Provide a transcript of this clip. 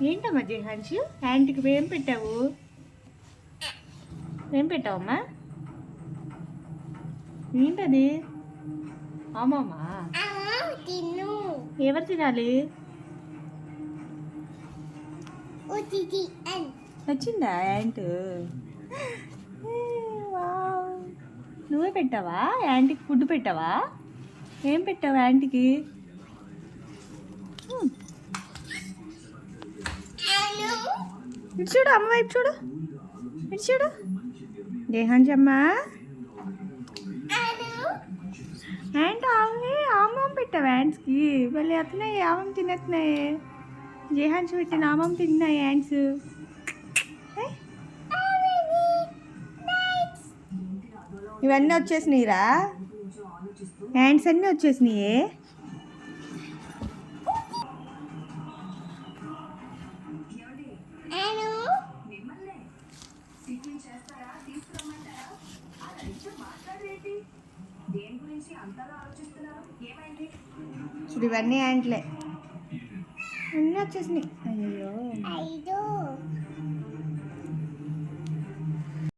ఏంటమ్మా జయహాన్షు యాంటీకి ఏం పెట్టావు? ఏం పెట్టావమ్మా? ఏంటది? అమ్మమ్మా ఎవరు తినాలి? వచ్చిందా యాంట్? నువ్వే పెట్టావా యాంటీకి? ఫుడ్ పెట్టావా? ఏం పెట్టావు యాంటీకి? ఇటు చూడు అమ్మ వైపు చూడు, ఇటు చూడు జయహాన్షి అమ్మ. యాంట్ ఆమం పెట్టావు యాంట్స్కి? మళ్ళీ అట్లనే ఆమం తినేస్తున్నాయి. జయహాన్షి పెట్టిన ఆమం తిన్నాయి యాంట్స్. ఇవన్నీ వచ్చేసినాయిరా, యాంట్స్ అన్నీ వచ్చేసినాయి. ఇప్పుడు ఇవన్నీ యాంట్లే, అన్నీ వచ్చేసినాయి. అయ్యో